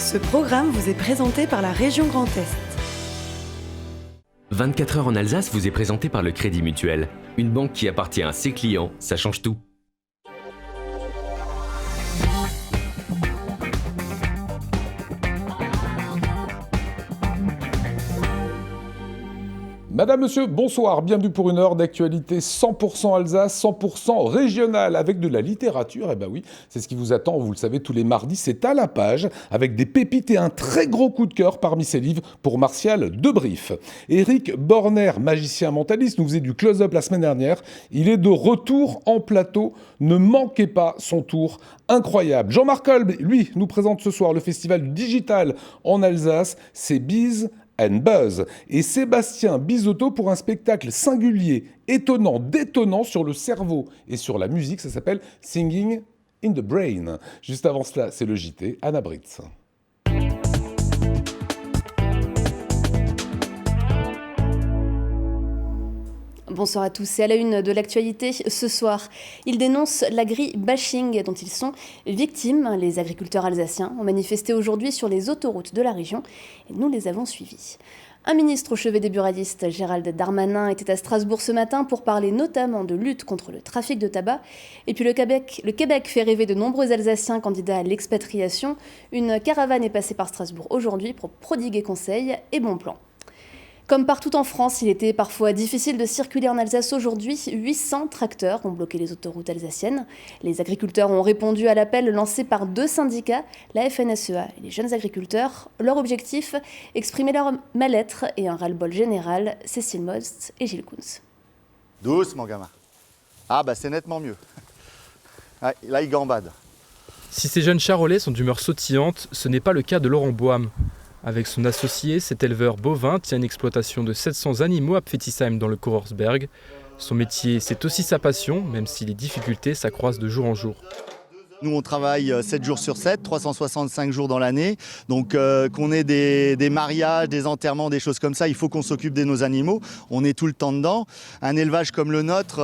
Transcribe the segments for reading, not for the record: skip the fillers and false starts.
Ce programme vous est présenté par la région Grand Est. 24 heures en Alsace vous est présenté par le Crédit Mutuel. Une banque qui appartient à ses clients, ça change tout. Madame, Monsieur, bonsoir, bienvenue pour une heure d'actualité 100% Alsace, 100% régionale, avec de la littérature. Eh ben oui, c'est ce qui vous attend, vous le savez, tous les mardis, c'est à la page, avec des pépites et un très gros coup de cœur parmi ces livres pour Martial Debrief. Éric Borner, magicien mentaliste, nous faisait du close-up la semaine dernière. Il est de retour en plateau, ne manquez pas son tour incroyable. Jean-Marc Kolb, lui, nous présente ce soir le festival du digital en Alsace, c'est Biz and Buzz, et Sébastien Bizotto pour un spectacle singulier, étonnant, détonnant sur le cerveau et sur la musique, ça s'appelle Singing in the Brain. Juste avant cela, c'est le JT, Anna Britz. Bonsoir à tous. C'est à la une de l'actualité ce soir. Ils dénoncent l'agri-bashing dont ils sont victimes. Les agriculteurs alsaciens ont manifesté aujourd'hui sur les autoroutes de la région et nous les avons suivis. Un ministre au chevet des buralistes, Gérald Darmanin, était à Strasbourg ce matin pour parler notamment de lutte contre le trafic de tabac. Et puis le Québec fait rêver de nombreux Alsaciens candidats à l'expatriation. Une caravane est passée par Strasbourg aujourd'hui pour prodiguer conseils et bons plans. Comme partout en France, il était parfois difficile de circuler en Alsace aujourd'hui. 800 tracteurs ont bloqué les autoroutes alsaciennes. Les agriculteurs ont répondu à l'appel lancé par deux syndicats, la FNSEA et les jeunes agriculteurs. Leur objectif, exprimer leur mal-être et un ras-le-bol général. Cécile Most et Gilles Kunz. Doucement, gamin. Ah bah c'est nettement mieux. Ouais, là, il gambade. Si ces jeunes charolais sont d'humeur sautillante, ce n'est pas le cas de Laurent Boham. Avec son associé, cet éleveur bovin tient une exploitation de 700 animaux à Pfettisheim dans le Kochersberg. Son métier, c'est aussi sa passion, même si les difficultés s'accroissent de jour en jour. Nous, on travaille 7 jours sur 7, 365 jours dans l'année. Donc qu'on ait des mariages, des enterrements, des choses comme ça, il faut qu'on s'occupe de nos animaux. On est tout le temps dedans. Un élevage comme le nôtre,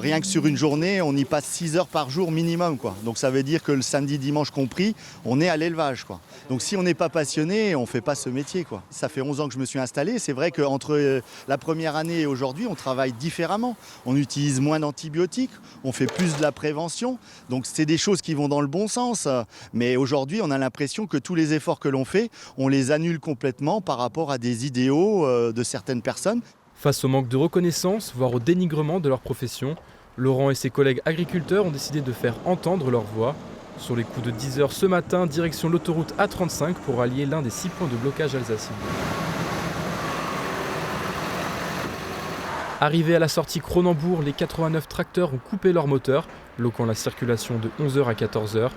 rien que sur une journée, on y passe 6 heures par jour minimum, quoi. Donc ça veut dire que le samedi, dimanche compris, on est à l'élevage, quoi. Donc si on n'est pas passionné, on ne fait pas ce métier, quoi. Ça fait 11 ans que je me suis installé. C'est vrai qu'entre la première année et aujourd'hui, on travaille différemment. On utilise moins d'antibiotiques, on fait plus de la prévention. Donc c'est des choses qui vont dans le bon sens. Mais aujourd'hui, on a l'impression que tous les efforts que l'on fait, on les annule complètement par rapport à des idéaux de certaines personnes. Face au manque de reconnaissance, voire au dénigrement de leur profession, Laurent et ses collègues agriculteurs ont décidé de faire entendre leur voix. Sur les coups de 10 heures ce matin, direction l'autoroute A35 pour allier l'un des 6 points de blocage alsaciens. Arrivés à la sortie Cronenbourg, les 89 tracteurs ont coupé leur moteur, bloquant la circulation de 11h à 14h.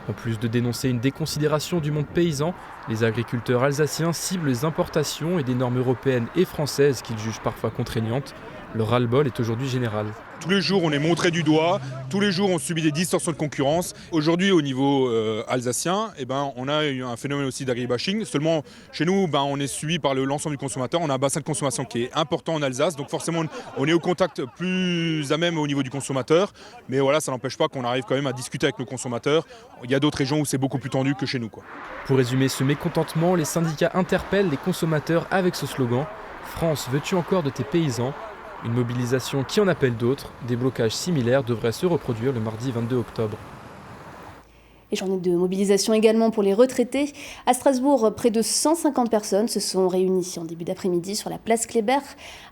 En plus de dénoncer une déconsidération du monde paysan, les agriculteurs alsaciens ciblent les importations et des normes européennes et françaises qu'ils jugent parfois contraignantes. Le ras-le-bol est aujourd'hui général. Tous les jours, on est montré du doigt. Tous les jours, on subit des distorsions de concurrence. Aujourd'hui, au niveau alsacien, on a eu un phénomène aussi d'agri-bashing. Seulement, chez nous, on est suivi par l'ensemble du consommateur. On a un bassin de consommation qui est important en Alsace. Donc forcément, on est au contact plus à même au niveau du consommateur. Mais voilà, ça n'empêche pas qu'on arrive quand même à discuter avec nos consommateurs. Il y a d'autres régions où c'est beaucoup plus tendu que chez nous, quoi. Pour résumer ce mécontentement, les syndicats interpellent les consommateurs avec ce slogan « France, veux-tu encore de tes paysans ?» Une mobilisation qui en appelle d'autres. Des blocages similaires devraient se reproduire le mardi 22 octobre. Et journée de mobilisation également pour les retraités. À Strasbourg, près de 150 personnes se sont réunies en début d'après-midi sur la place Kléber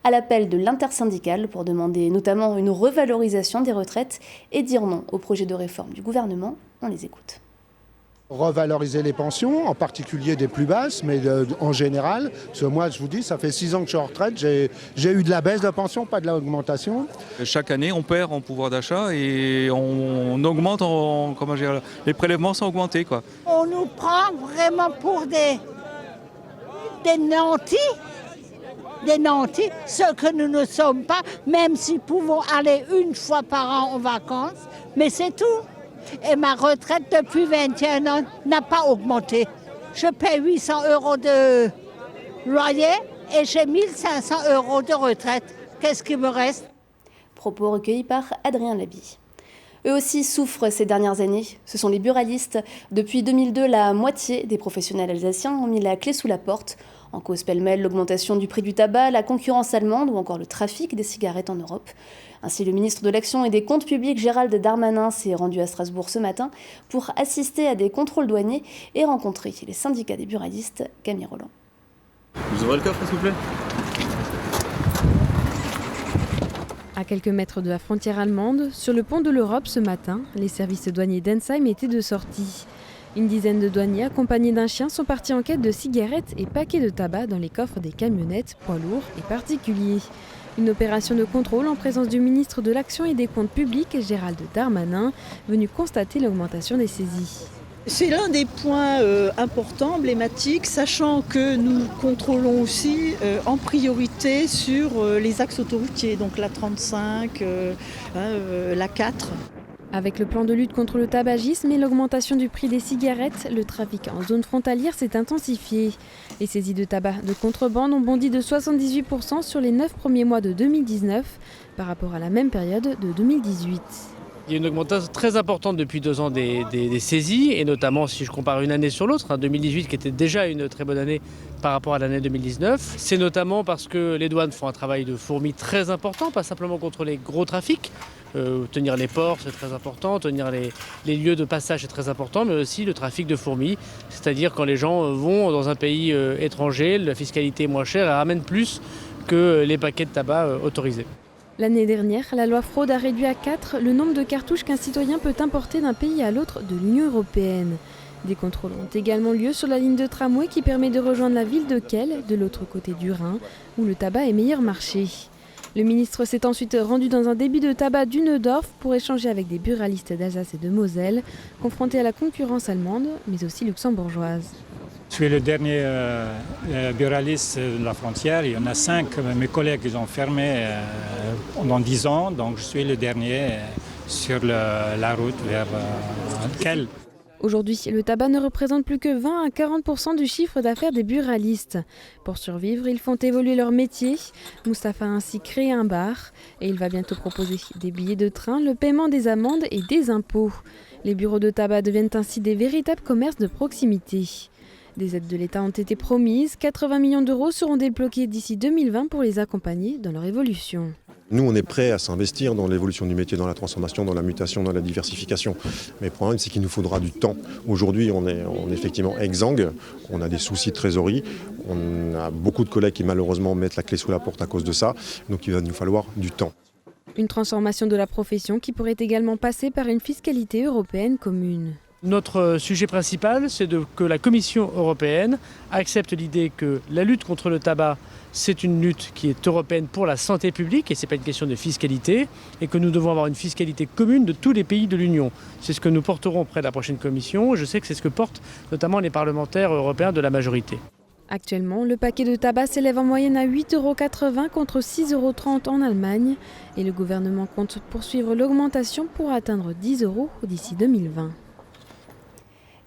à l'appel de l'intersyndicale pour demander notamment une revalorisation des retraites et dire non au projet de réforme du gouvernement. On les écoute. Revaloriser les pensions, en particulier des plus basses, mais en général, parce que moi je vous dis, ça fait 6 ans que je suis en retraite, j'ai eu de la baisse de pension, pas de l'augmentation. Chaque année, on perd en pouvoir d'achat et on augmente, les prélèvements sont augmentés, quoi. On nous prend vraiment pour des nantis, ce que nous ne sommes pas, même si nous pouvons aller une fois par an en vacances, mais c'est tout. Et ma retraite depuis 21 ans n'a pas augmenté. Je paie 800 € de loyer et j'ai 1500 € de retraite. Qu'est-ce qui me reste ? Propos recueillis par Adrien Laby. Eux aussi souffrent ces dernières années. Ce sont les buralistes. Depuis 2002, la moitié des professionnels alsaciens ont mis la clé sous la porte. En cause pêle-mêle, l'augmentation du prix du tabac, la concurrence allemande ou encore le trafic des cigarettes en Europe. Ainsi, le ministre de l'Action et des Comptes publics, Gérald Darmanin, s'est rendu à Strasbourg ce matin pour assister à des contrôles douaniers et rencontrer les syndicats des buralistes. Camille Roland. Vous ouvrez le coffre, s'il vous plaît ? À quelques mètres de la frontière allemande, sur le pont de l'Europe ce matin, les services douaniers d'Ensheim étaient de sortie. Une dizaine de douaniers accompagnés d'un chien sont partis en quête de cigarettes et paquets de tabac dans les coffres des camionnettes, poids lourds et particuliers. Une opération de contrôle en présence du ministre de l'Action et des Comptes publics, Gérald Darmanin, venu constater l'augmentation des saisies. C'est l'un des points importants, emblématiques, sachant que nous contrôlons aussi en priorité sur les axes autoroutiers, donc la 35, la 4. Avec le plan de lutte contre le tabagisme et l'augmentation du prix des cigarettes, le trafic en zone frontalière s'est intensifié. Les saisies de tabac de contrebande ont bondi de 78% sur les 9 premiers mois de 2019 par rapport à la même période de 2018. Il y a une augmentation très importante depuis 2 ans des saisies, et notamment si je compare une année sur l'autre, 2018 qui était déjà une très bonne année par rapport à l'année 2019. C'est notamment parce que les douanes font un travail de fourmi très important, pas simplement contre les gros trafics. Tenir les ports, c'est très important, tenir les lieux de passage, c'est très important, mais aussi le trafic de fourmis, c'est-à-dire quand les gens vont dans un pays étranger, la fiscalité est moins chère et ramène plus que les paquets de tabac autorisés. L'année dernière, la loi fraude a réduit à 4 le nombre de cartouches qu'un citoyen peut importer d'un pays à l'autre de l'Union européenne. Des contrôles ont également lieu sur la ligne de tramway qui permet de rejoindre la ville de Kehl, de l'autre côté du Rhin, où le tabac est meilleur marché. Le ministre s'est ensuite rendu dans un débit de tabac du Neudorf pour échanger avec des buralistes d'Alsace et de Moselle, confrontés à la concurrence allemande, mais aussi luxembourgeoise. Je suis le dernier buraliste de la frontière. Il y en a 5, mes collègues, ils ont fermé pendant 10 ans. Donc je suis le dernier sur la route vers Kehl. Aujourd'hui, le tabac ne représente plus que 20 à 40% du chiffre d'affaires des buralistes. Pour survivre, ils font évoluer leur métier. Moustapha a ainsi créé un bar et il va bientôt proposer des billets de train, le paiement des amendes et des impôts. Les bureaux de tabac deviennent ainsi des véritables commerces de proximité. Des aides de l'État ont été promises. 80 millions d'euros seront débloqués d'ici 2020 pour les accompagner dans leur évolution. Nous, on est prêts à s'investir dans l'évolution du métier, dans la transformation, dans la mutation, dans la diversification. Mais le problème, c'est qu'il nous faudra du temps. Aujourd'hui, on est effectivement exsangue. On a des soucis de trésorerie. On a beaucoup de collègues qui, malheureusement, mettent la clé sous la porte à cause de ça. Donc, il va nous falloir du temps. Une transformation de la profession qui pourrait également passer par une fiscalité européenne commune. Notre sujet principal, c'est que la Commission européenne accepte l'idée que la lutte contre le tabac, c'est une lutte qui est européenne pour la santé publique et ce n'est pas une question de fiscalité et que nous devons avoir une fiscalité commune de tous les pays de l'Union. C'est ce que nous porterons auprès de la prochaine Commission. Je sais que c'est ce que portent notamment les parlementaires européens de la majorité. Actuellement, le paquet de tabac s'élève en moyenne à 8,80 € contre 6,30 € en Allemagne et le gouvernement compte poursuivre l'augmentation pour atteindre 10 € d'ici 2020.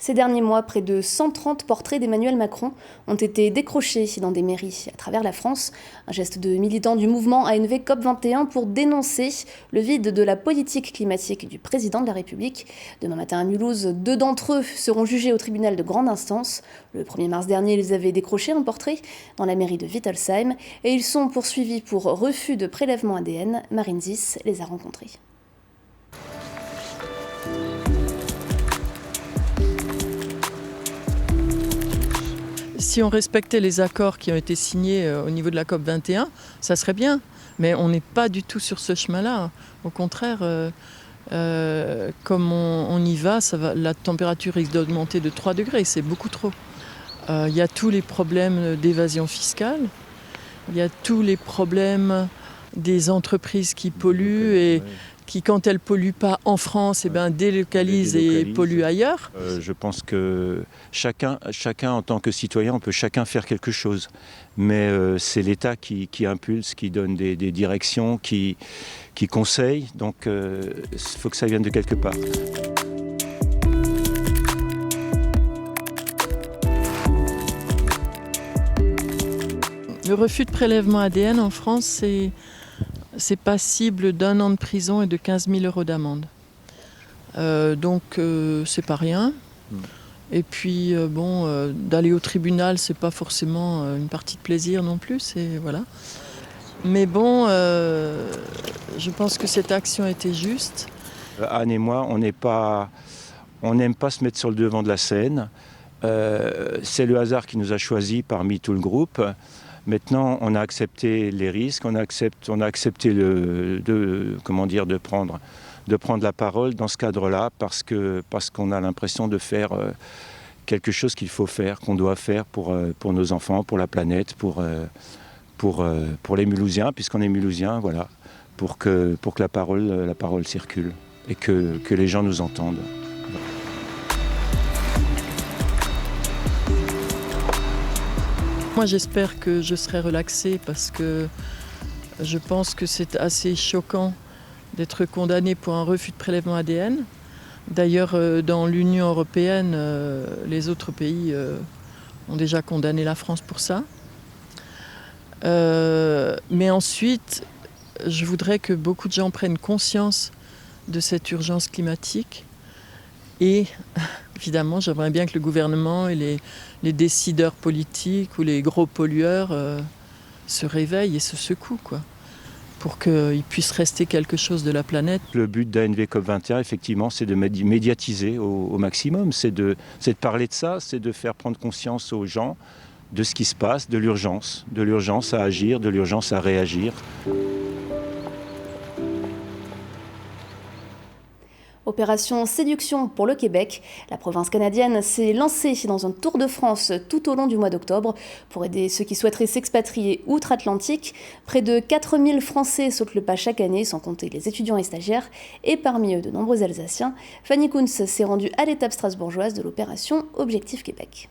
Ces derniers mois, près de 130 portraits d'Emmanuel Macron ont été décrochés dans des mairies à travers la France. Un geste de militants du mouvement ANV COP21 pour dénoncer le vide de la politique climatique du président de la République. Demain matin à Mulhouse, 2 d'entre eux seront jugés au tribunal de grande instance. Le 1er mars dernier, ils avaient décroché un portrait dans la mairie de Wittelsheim et ils sont poursuivis pour refus de prélèvement ADN. Marine Zis les a rencontrés. Si on respectait les accords qui ont été signés au niveau de la COP21, ça serait bien. Mais on n'est pas du tout sur ce chemin-là. Au contraire, comme on y va, la température risque d'augmenter de 3 degrés. C'est beaucoup trop. Il y a tous les problèmes d'évasion fiscale. Il y a tous les problèmes des entreprises qui polluent et qui, quand elles ne polluent pas en France, délocalisent et polluent ailleurs. Je pense que chacun, en tant que citoyen, on peut chacun faire quelque chose. Mais c'est l'État qui impulse, qui donne des directions, qui conseille. Donc il faut que ça vienne de quelque part. Le refus de prélèvement ADN en France, c'est passible d'1 an de prison et de 15 000 € d'amende. Donc c'est pas rien. Et puis d'aller au tribunal, c'est pas forcément une partie de plaisir non plus. Voilà. Mais bon, je pense que cette action était juste. Anne et moi, on n'aime pas se mettre sur le devant de la scène. C'est le hasard qui nous a choisis parmi tout le groupe. Maintenant, on a accepté les risques, on a accepté de prendre la parole dans ce cadre-là parce qu'on a l'impression de faire quelque chose qu'il faut faire, qu'on doit faire pour nos enfants, pour la planète, pour les Mulhousiens, puisqu'on est Mulhousiens, voilà, pour que la parole circule et que les gens nous entendent. Moi, j'espère que je serai relaxée parce que je pense que c'est assez choquant d'être condamné pour un refus de prélèvement ADN. D'ailleurs, dans l'Union européenne, les autres pays ont déjà condamné la France pour ça. Mais ensuite, je voudrais que beaucoup de gens prennent conscience de cette urgence climatique. Et évidemment, j'aimerais bien que le gouvernement et les décideurs politiques ou les gros pollueurs se réveillent et se secouent, quoi, pour qu'il puisse rester quelque chose de la planète. Le but d'ANV COP21, effectivement, c'est de médiatiser au maximum, c'est de parler de ça, c'est de faire prendre conscience aux gens de ce qui se passe, de l'urgence à agir, de l'urgence à réagir. Opération séduction pour le Québec. La province canadienne s'est lancée dans un tour de France tout au long du mois d'octobre pour aider ceux qui souhaiteraient s'expatrier outre-Atlantique. Près de 4000 Français sautent le pas chaque année, sans compter les étudiants et stagiaires, et parmi eux de nombreux Alsaciens. Fanny Kunz s'est rendue à l'étape strasbourgeoise de l'opération Objectif Québec.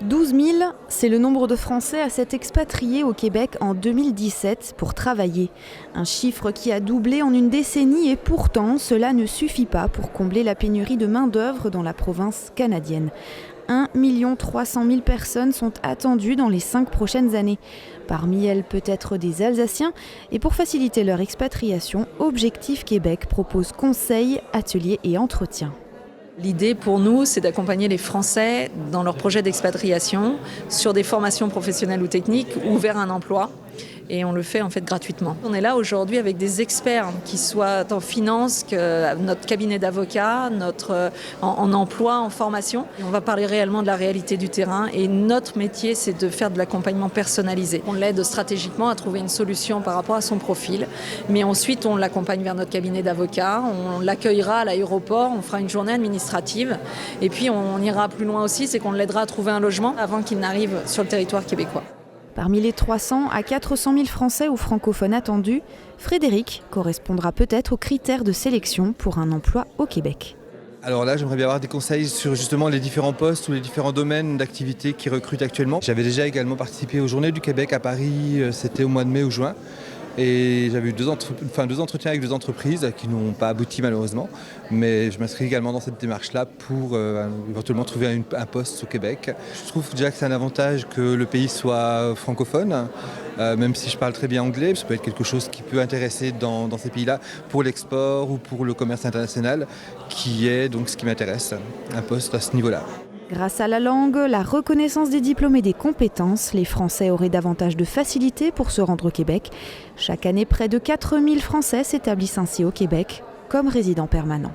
12 000, c'est le nombre de Français à s'être expatriés au Québec en 2017 pour travailler. Un chiffre qui a doublé en une décennie et pourtant, cela ne suffit pas pour combler la pénurie de main-d'œuvre dans la province canadienne. 1 300 000 personnes sont attendues dans les 5 prochaines années. Parmi elles, peut-être des Alsaciens. Et pour faciliter leur expatriation, Objectif Québec propose conseils, ateliers et entretiens. L'idée pour nous, c'est d'accompagner les Français dans leur projet d'expatriation sur des formations professionnelles ou techniques ou vers un emploi. Et on le fait en fait gratuitement. On est là aujourd'hui avec des experts qui soient en finance, notre cabinet d'avocats, en emploi, en formation. Et on va parler réellement de la réalité du terrain et notre métier, c'est de faire de l'accompagnement personnalisé. On l'aide stratégiquement à trouver une solution par rapport à son profil, mais ensuite on l'accompagne vers notre cabinet d'avocats, on l'accueillera à l'aéroport, on fera une journée administrative et puis on ira plus loin aussi, c'est qu'on l'aidera à trouver un logement avant qu'il n'arrive sur le territoire québécois. Parmi les 300 à 400 000 Français ou francophones attendus, Frédéric correspondra peut-être aux critères de sélection pour un emploi au Québec. Alors là, j'aimerais bien avoir des conseils sur justement les différents postes ou les différents domaines d'activité qui recrutent actuellement. J'avais déjà également participé aux Journées du Québec à Paris, c'était au mois de mai ou juin. Et j'avais eu deux entretiens avec 2 entreprises qui n'ont pas abouti malheureusement. Mais je m'inscris également dans cette démarche-là pour éventuellement trouver un poste au Québec. Je trouve déjà que c'est un avantage que le pays soit francophone. Même si je parle très bien anglais, ça peut être quelque chose qui peut intéresser dans ces pays-là pour l'export ou pour le commerce international, qui est donc ce qui m'intéresse, un poste à ce niveau-là. Grâce à la langue, la reconnaissance des diplômes et des compétences, les Français auraient davantage de facilité pour se rendre au Québec. Chaque année, près de 4000 Français s'établissent ainsi au Québec comme résidents permanents.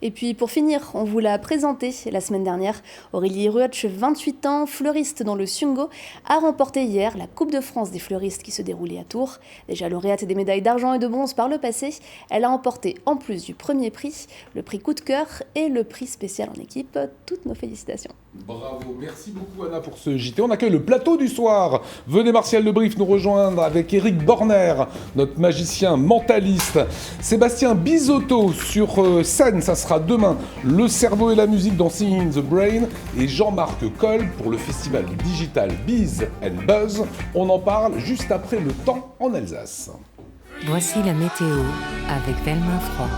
Et puis pour finir, on vous l'a présenté la semaine dernière. Aurélie Ruotsch, 28 ans, fleuriste dans le Sungo, a remporté hier la Coupe de France des fleuristes qui se déroulait à Tours. Déjà lauréate des médailles d'argent et de bronze par le passé, elle a emporté en plus du premier prix, le prix coup de cœur et le prix spécial en équipe. Toutes nos félicitations. Bravo, merci beaucoup Anna pour ce JT. On accueille le plateau du soir. Venez Martial Lebrief nous rejoindre avec Eric Borner, notre magicien mentaliste. Sébastien Bisotto sur scène, ça sera demain. Le cerveau et la musique dans Singing in the Brain. Et Jean-Marc Coll pour le festival digital Biz and Buzz. On en parle juste après le temps en Alsace. Voici la météo avec Velmin Froid.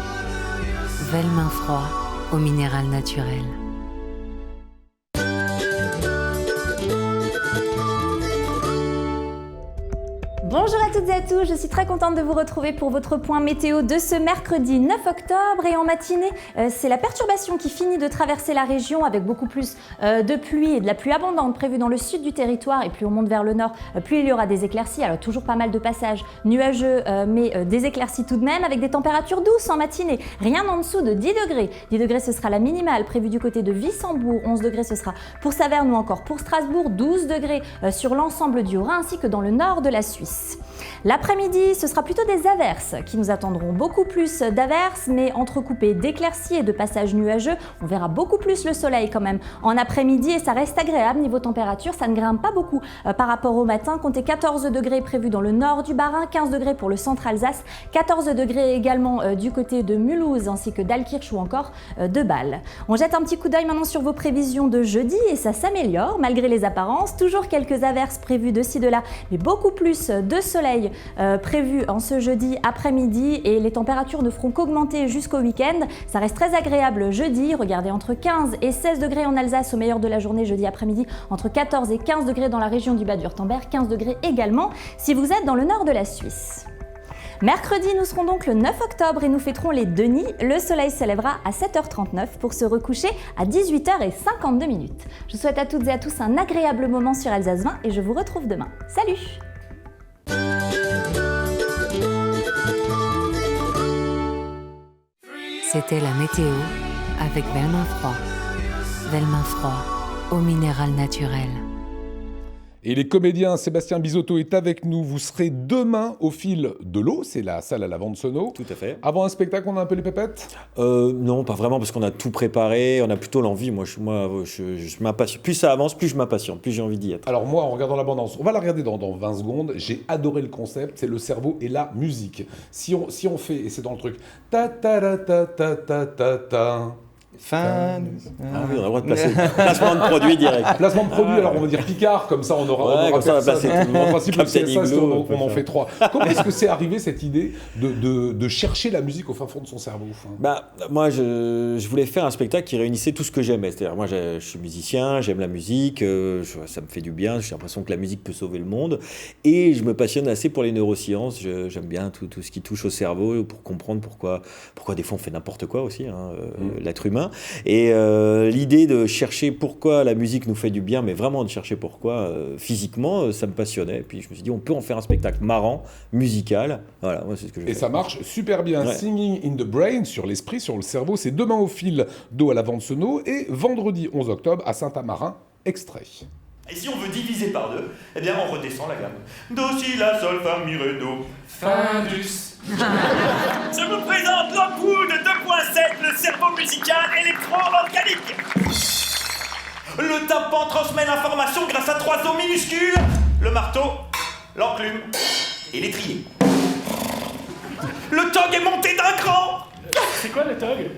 Velmin Froid au minéral naturel. Bonjour à toutes et à tous, je suis très contente de vous retrouver pour votre point météo de ce mercredi 9 octobre et en matinée, c'est la perturbation qui finit de traverser la région avec beaucoup plus de pluie et de la pluie abondante prévue dans le sud du territoire et plus on monte vers le nord, plus il y aura des éclaircies, alors toujours pas mal de passages nuageux mais des éclaircies tout de même avec des températures douces en matinée, rien en dessous de 10 degrés. 10 degrés ce sera la minimale prévue du côté de Wissembourg, 11 degrés ce sera pour Saverne ou encore pour Strasbourg, 12 degrés sur l'ensemble du Haut-Rhin ainsi que dans le nord de la Suisse. L'après-midi, ce sera plutôt des averses qui nous attendront, beaucoup plus d'averses, mais entrecoupées d'éclaircies et de passages nuageux. On verra beaucoup plus le soleil quand même en après-midi et ça reste agréable niveau température, ça ne grimpe pas beaucoup par rapport au matin. Comptez 14 degrés prévus dans le nord du Bas-Rhin, 15 degrés pour le centre Alsace, 14 degrés également du côté de Mulhouse ainsi que d'Alkirch ou encore de Bâle. On jette un petit coup d'œil maintenant sur vos prévisions de jeudi et ça s'améliore malgré les apparences. Toujours quelques averses prévues de ci de là, mais beaucoup plus de soleil prévu en ce jeudi après-midi et les températures ne feront qu'augmenter jusqu'au week-end. Ça reste très agréable jeudi, regardez entre 15 et 16 degrés en Alsace au meilleur de la journée jeudi après-midi, entre 14 et 15 degrés dans la région du Bade-Wurtemberg, 15 degrés également si vous êtes dans le nord de la Suisse. Mercredi, nous serons donc le 9 octobre et nous fêterons les Denis. Le soleil se lèvera à 7h39 pour se recoucher à 18h52. Je vous souhaite à toutes et à tous un agréable moment sur Alsace 20 et je vous retrouve demain. Salut! C'était la météo avec Velmin Froid. Velmin Froid, eau minérale naturelle. Et les comédiens, Sébastien Bizotto est avec nous. Vous serez demain au fil de l'eau, c'est la salle à la Vansono. Tout à fait. Avant un spectacle, on a un peu les pépettes Non, pas vraiment, parce qu'on a tout préparé, on a plutôt l'envie. Moi, je m'impatiente. Plus ça avance, plus je m'impatiente, plus j'ai envie d'y être. Alors moi, en regardant l'abondance, on va la regarder dans 20 secondes. J'ai adoré le concept, c'est le cerveau et la musique. Si on fait, et c'est dans le truc, ta ta ta ta ta ta ta ta. Ah oui, on a le droit de passer. Placement de produit direct. Placement de produit, alors on va dire Picard, comme ça on aura ça, personne. En principe, le CSA, on en faire. fait 3. Comment est-ce que c'est arrivé cette idée de chercher la musique au fin fond de son cerveau Moi, je voulais faire un spectacle qui réunissait tout ce que j'aimais. C'est-à-dire, moi, je suis musicien, j'aime la musique, ça me fait du bien, j'ai l'impression que la musique peut sauver le monde. Et je me passionne assez pour les neurosciences, j'aime bien tout ce qui touche au cerveau pour comprendre pourquoi des fois on fait n'importe quoi aussi, l'être humain. Et l'idée de chercher pourquoi la musique nous fait du bien, mais vraiment de chercher pourquoi physiquement, ça me passionnait. Et puis je me suis dit, on peut en faire un spectacle marrant, musical. Voilà, moi c'est ce que je fais. Et ça marche super bien. Ouais. Singing in the Brain, sur l'esprit, sur le cerveau, c'est demain au fil d'eau à la Vansono et vendredi 11 octobre à Saint-Amarin, extrait. Et si on veut diviser par deux, eh bien on redescend la gamme. Do, si, la, sol, fa, mi, ré, do. Findus. Je vous présente l'Ampoule de 2.7, le cerveau musical électro-organique. Le tympan transmet l'information grâce à 3 os minuscules, le marteau, l'enclume et l'étrier. Le tog est monté d'un cran. C'est quoi le tog?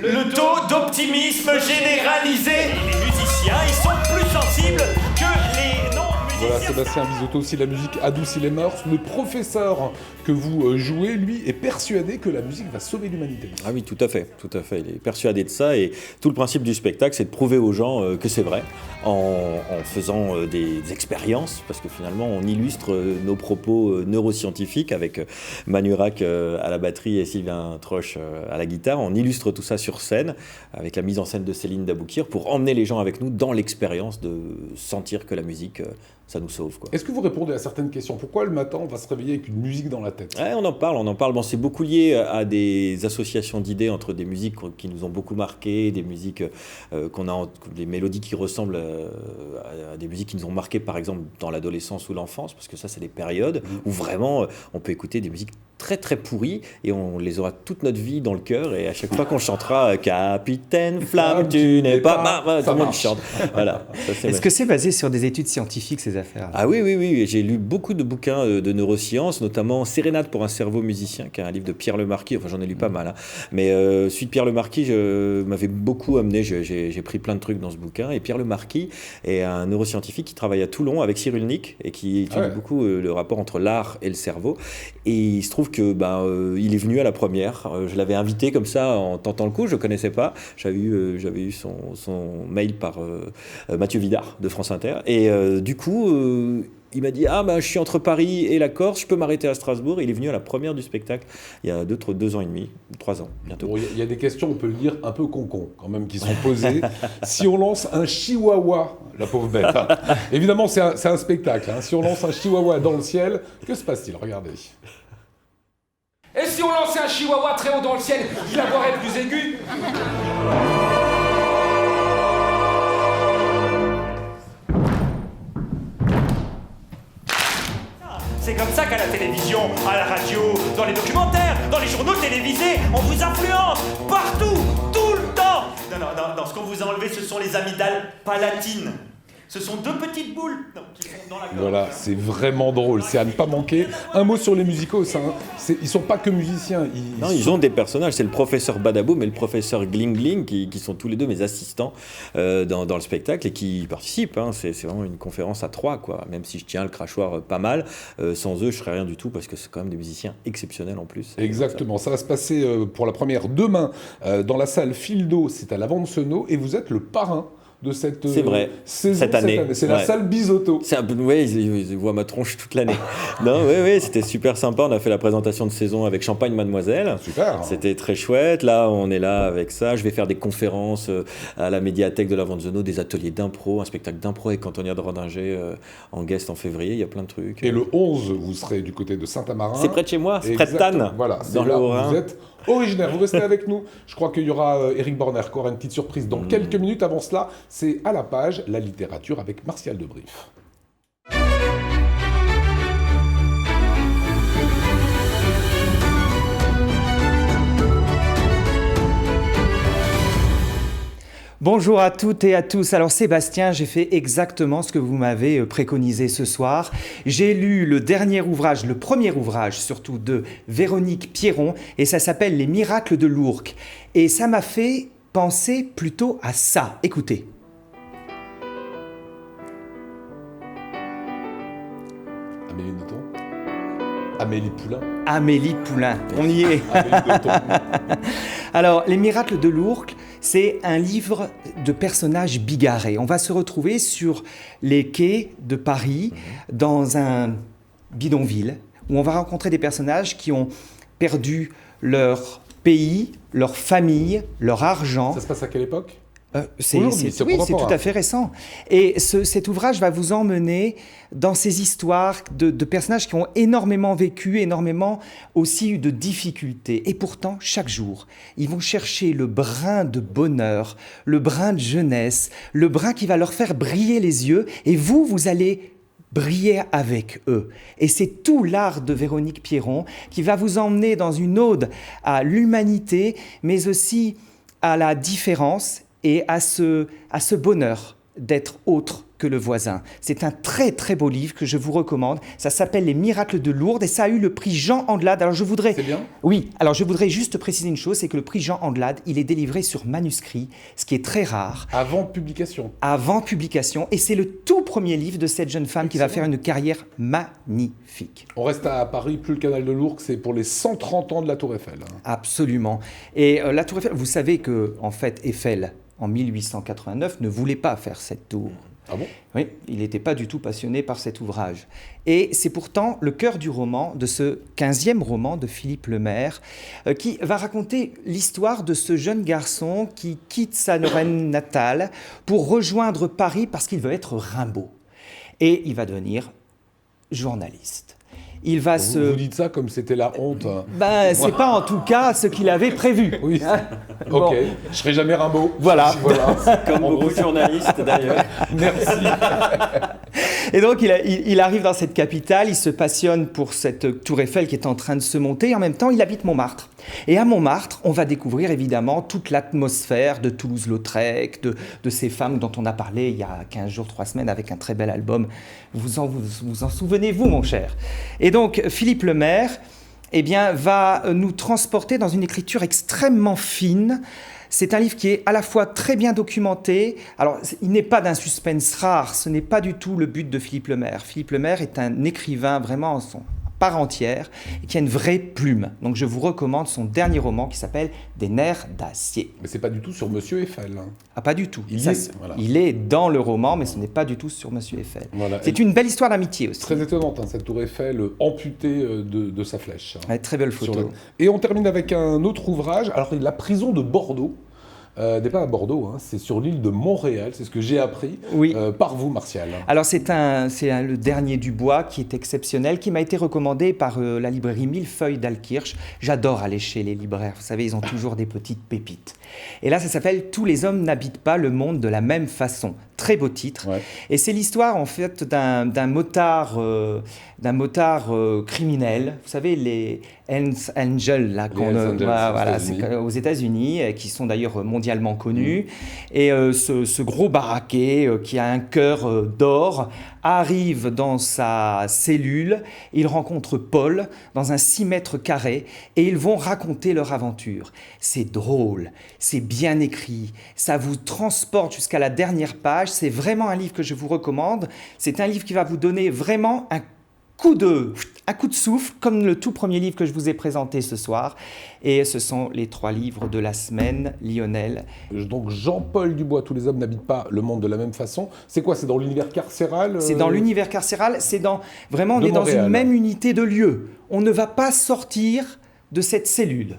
Le taux d'optimisme généralisé. Les musiciens, ils sont plus sensibles que les non-musiciens. Voilà, Sébastien Bizotto, si la musique adoucit les mœurs, le professeur que vous jouez, lui, est persuadé que la musique va sauver l'humanité. Ah oui, tout à fait. Il est persuadé de ça et tout le principe du spectacle, c'est de prouver aux gens que c'est vrai en faisant des expériences, parce que finalement, on illustre nos propos neuroscientifiques avec Manu Rack à la batterie et Sylvain Troche à la guitare. On illustre tout ça sur scène avec la mise en scène de Céline Daboukir pour emmener les gens avec nous dans l'expérience de sentir que la musique, ça nous sauve, quoi. Est-ce que vous répondez à certaines questions? Pourquoi le matin on va se réveiller avec une musique dans la tête? Ouais, on en parle. Bon, c'est beaucoup lié à des associations d'idées entre des musiques qui nous ont beaucoup marquées, des musiques des mélodies qui ressemblent à des musiques qui nous ont marquées, par exemple, dans l'adolescence ou l'enfance, parce que ça, c'est des périodes où vraiment on peut écouter des musiques très très pourries et on les aura toute notre vie dans le cœur, et à chaque fois qu'on chantera Capitaine Flamme, tu n'es pas... tout le monde chante. Voilà. Est-ce que c'est basé sur des études scientifiques, ces affaires? Ah oui. J'ai lu beaucoup de bouquins de neurosciences, notamment Sérénade pour un cerveau musicien, qui est un livre de Pierre Lemarquis. Enfin, j'en ai lu pas mal. Mais celui de Pierre Lemarquis m'avait beaucoup amené. J'ai pris plein de trucs dans ce bouquin. Et Pierre Lemarquis est un neuroscientifique qui travaille à Toulon avec Cyrulnik et qui étudie beaucoup le rapport entre l'art et le cerveau. Et il se trouve que il est venu à la première. Je l'avais invité comme ça en tentant le coup. Je ne connaissais pas. J'avais eu son mail par Mathieu Vidard de France Inter. Et du coup, gros, il m'a dit « Ah, je suis entre Paris et la Corse, je peux m'arrêter à Strasbourg ». Il est venu à la première du spectacle il y a 2 ans et demi, 3 ans, bientôt. Bon, il y a des questions, on peut le dire, un peu con-con, quand même, qui sont posées. Si on lance un chihuahua, la pauvre bête, hein. Évidemment, c'est un spectacle. Hein. Si on lance un chihuahua dans le ciel, que se passe-t-il? Regardez. Et si on lançait un chihuahua très haut dans le ciel, la voix est plus aiguë? C'est comme ça qu'à la télévision, à la radio, dans les documentaires, dans les journaux télévisés, on vous influence partout, tout le temps. Non, ce qu'on vous a enlevé, ce sont les amygdales palatines. Ce sont 2 petites boules qui sont dans la gorge. Voilà, c'est vraiment drôle, c'est à ne pas manquer. Un mot sur les musicos, hein. Ils sont pas que musiciens. Ils ont des personnages, c'est le professeur Badaboum et le professeur Gling Gling qui sont tous les 2 mes assistants dans le spectacle et qui participent. Hein. C'est vraiment une conférence à 3, quoi. Même si je tiens le crachoir pas mal, sans eux je serais rien du tout parce que c'est quand même des musiciens exceptionnels en plus. Exactement, ça va se passer pour la première demain dans la salle Fildo, c'est à l'Avant-de-Senot et vous êtes le parrain de cette saison, cette année. C'est la salle Bisotto. Oui, ils voient ma tronche toute l'année. Non, oui, c'était super sympa. On a fait la présentation de saison avec Champagne Mademoiselle. Super. C'était très chouette. Là, on est là avec ça. Je vais faire des conférences à la médiathèque de l'Avant-de-Senot, des ateliers d'impro, un spectacle d'impro avec Antonia de Rodinger en guest en février. Il y a plein de trucs. Et le 11, vous serez du côté de Saint-Amarin. C'est près de chez moi, c'est près de Tannes. Voilà, dans le Haut-Rhin. Vous êtes originaire, vous restez avec nous. Je crois qu'il y aura Éric Borner qui aura une petite surprise dans quelques minutes. Avant cela, c'est à la page, la littérature avec Martial Debrief. Bonjour à toutes et à tous. Alors Sébastien, j'ai fait exactement ce que vous m'avez préconisé ce soir. J'ai lu le dernier ouvrage, le premier ouvrage surtout de Véronique Pierron et ça s'appelle Les miracles de l'Ourcq. Et ça m'a fait penser plutôt à ça. Écoutez. Amélie Nothomb. Amélie Poulain. Amélie Poulain, on y est. Alors, Les miracles de l'Ourcq, c'est un livre de personnages bigarrés. On va se retrouver sur les quais de Paris, dans un bidonville, où on va rencontrer des personnages qui ont perdu leur pays, leur famille, leur argent. Ça se passe à quelle époque ? C'est tout à fait récent. Et cet ouvrage va vous emmener dans ces histoires de personnages qui ont énormément vécu, énormément aussi eu de difficultés. Et pourtant, chaque jour, ils vont chercher le brin de bonheur, le brin de jeunesse, le brin qui va leur faire briller les yeux. Et vous allez briller avec eux. Et c'est tout l'art de Véronique Pierron qui va vous emmener dans une ode à l'humanité, mais aussi à la différence et à ce bonheur d'être autre que le voisin. C'est un très très beau livre que je vous recommande. Ça s'appelle Les miracles de Lourdes et ça a eu le prix Jean Andelade. Alors je voudrais... C'est bien ? Oui, alors je voudrais juste préciser une chose, c'est que le prix Jean Andelade, il est délivré sur manuscrit, ce qui est très rare. Avant publication. Avant publication. Et c'est le tout premier livre de cette jeune femme qui va faire une carrière magnifique. On reste à Paris, plus le canal de l'Ourcq, c'est pour les 130 ans de la Tour Eiffel. Absolument. Et la Tour Eiffel, vous savez que en fait, Eiffel, en 1889, ne voulait pas faire cette tour. Ah bon ? Oui, il n'était pas du tout passionné par cet ouvrage. Et c'est pourtant le cœur du roman, de ce 15e roman de Philippe Lemaire, qui va raconter l'histoire de ce jeune garçon qui quitte sa Lorraine natale pour rejoindre Paris parce qu'il veut être Rimbaud. Et il va devenir journaliste. Il va Vous dites ça comme c'était la honte. Ben, c'est pas en tout cas ce qu'il avait prévu. Oui. Bon. Ok, je serai jamais Rimbaud. Voilà. Comme beaucoup de journalistes d'ailleurs. Merci. Et donc il arrive dans cette capitale, il se passionne pour cette tour Eiffel qui est en train de se monter et en même temps il habite Montmartre. Et à Montmartre, on va découvrir évidemment toute l'atmosphère de Toulouse-Lautrec, de ces femmes dont on a parlé il y a 15 jours, 3 semaines avec un très bel album. Vous en souvenez-vous, mon cher? Et donc Philippe Lemaire va nous transporter dans une écriture extrêmement fine. C'est un livre qui est à la fois très bien documenté. Alors, il n'est pas d'un suspense rare, ce n'est pas du tout le but de Philippe Lemaire. Philippe Lemaire est un écrivain vraiment part entière et qui a une vraie plume. Donc je vous recommande son dernier roman qui s'appelle Des nerfs d'acier. Mais c'est pas du tout sur Monsieur Eiffel. Hein. Ah, pas du tout. Voilà. Il est dans le roman, mais ce n'est pas du tout sur Monsieur Eiffel. Voilà. C'est une belle histoire d'amitié aussi. Très étonnante, hein, cette tour Eiffel amputée de sa flèche. Hein. Ouais, très belle photo. Et on termine avec un autre ouvrage. Alors, La prison de Bordeaux. N'est pas à Bordeaux, hein, c'est sur l'île de Montréal, c'est ce que j'ai appris par vous, Martial. Alors c'est le dernier Dubois qui est exceptionnel, qui m'a été recommandé par la librairie Millefeuille d'Alkirch. J'adore aller chez les libraires, vous savez, ils ont toujours des petites pépites. Et là, ça s'appelle « Tous les hommes n'habitent pas le monde de la même façon ». Très beau titre. Ouais. Et c'est l'histoire en fait d'un motard criminel. Vous savez, les Hells Angels, là, aux États-Unis, qui sont d'ailleurs mondialement connus. Et ce gros baraquet qui a un cœur d'or arrive dans sa cellule. Il rencontre Paul dans un 6 mètres carrés et ils vont raconter leur aventure. C'est drôle, c'est bien écrit, ça vous transporte jusqu'à la dernière page. C'est vraiment un livre que je vous recommande. C'est un livre qui va vous donner vraiment un coup de souffle, comme le tout premier livre que je vous ai présenté ce soir. Et ce sont les 3 livres de la semaine, Lionel. Donc Jean-Paul Dubois, Tous les hommes n'habitent pas le monde de la même façon. C'est quoi? C'est dans l'univers carcéral C'est dans l'univers carcéral. C'est vraiment, on est dans une même unité de lieu. On ne va pas sortir de cette cellule.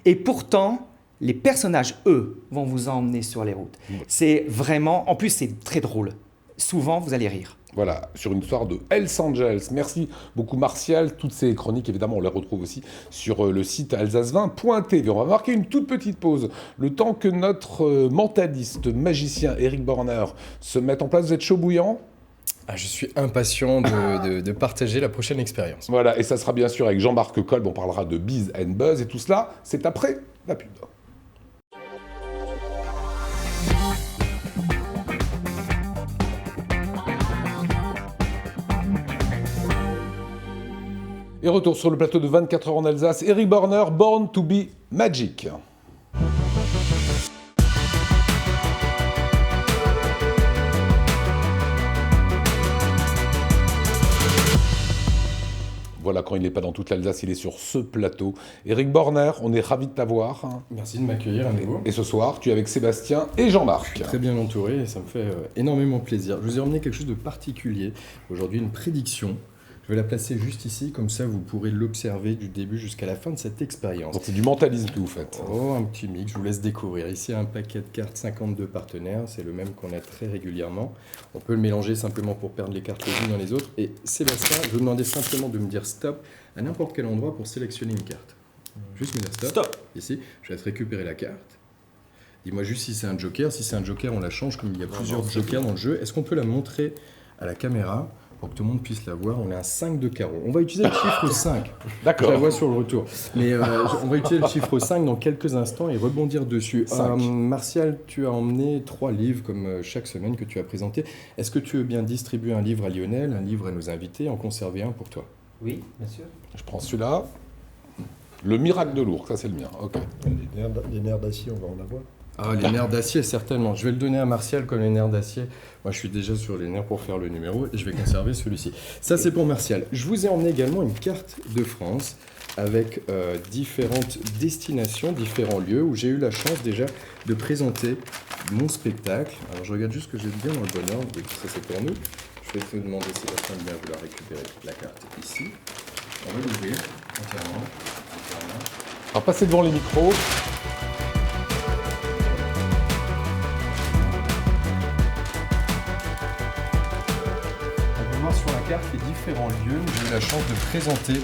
Et pourtant, les personnages, eux, vont vous emmener sur les routes. C'est vraiment... En plus, c'est très drôle. Souvent, vous allez rire. Voilà, sur une histoire de Hells Angels. Merci beaucoup, Martial. Toutes ces chroniques, évidemment, on les retrouve aussi sur le site alsace20.tv. On va marquer une toute petite pause, le temps que notre mentaliste, magicien Eric Borner se mette en place. Vous êtes chaud bouillant? Je suis impatient de partager la prochaine expérience. Voilà, et ça sera bien sûr avec Jean-Marc Kolb. On parlera de Biz and Buzz et tout cela, c'est après la pub. Et retour sur le plateau de 24 heures en Alsace, Eric Borner, Born to be Magic. Voilà, quand il n'est pas dans toute l'Alsace, il est sur ce plateau. Eric Borner, on est ravis de t'avoir. Merci de m'accueillir à nouveau. Et ce soir, tu es avec Sébastien et Jean-Marc. Je suis très bien entouré et ça me fait énormément plaisir. Je vous ai emmené quelque chose de particulier. Aujourd'hui, une prédiction. Je vais la placer juste ici, comme ça vous pourrez l'observer du début jusqu'à la fin de cette expérience. Donc c'est du mentalisme que vous faites. Oh, un petit mix, je vous laisse découvrir. Ici, un paquet de cartes 52 partenaires, c'est le même qu'on a très régulièrement. On peut le mélanger simplement pour perdre les cartes les unes dans les autres. Et Sébastien, je vous demandais simplement de me dire stop à n'importe quel endroit pour sélectionner une carte. Juste me dire stop. Stop. Ici, je vais te récupérer la carte. Dis-moi juste si c'est un joker. Si c'est un joker, on la change comme il y a plusieurs jokers dans le jeu. Est-ce qu'on peut la montrer à la caméra pour que tout le monde puisse la voir? On est à 5 de carreau. On va utiliser le chiffre 5. D'accord. Je la vois sur le retour. Mais on va utiliser le chiffre 5 dans quelques instants et rebondir dessus. Martial, tu as emmené 3 livres comme chaque semaine que tu as présenté. Est-ce que tu veux bien distribuer un livre à Lionel, un livre à nos invités, en conserver un pour toi? Oui, bien sûr. Je prends celui-là. Le miracle de l'ours, ça c'est le mien. Ok. Les nerfs d'acier, on va en avoir. Ah, les nerfs d'acier, certainement. Je vais le donner à Martial comme les nerfs d'acier. Moi, je suis déjà sur les nerfs pour faire le numéro et je vais conserver celui-ci. Ça, c'est pour Martial. Je vous ai emmené également une carte de France avec différentes destinations, différents lieux où j'ai eu la chance déjà de présenter mon spectacle. Alors, je regarde juste que j'ai bien dans le bon ordre. Oui, ça, c'est pour nous. Je vais te demander, Sébastien, de bien vouloir récupérer la carte ici. On va l'ouvrir entièrement. Alors, passez devant les micros. Sur la carte les différents lieux où j'ai eu la chance de présenter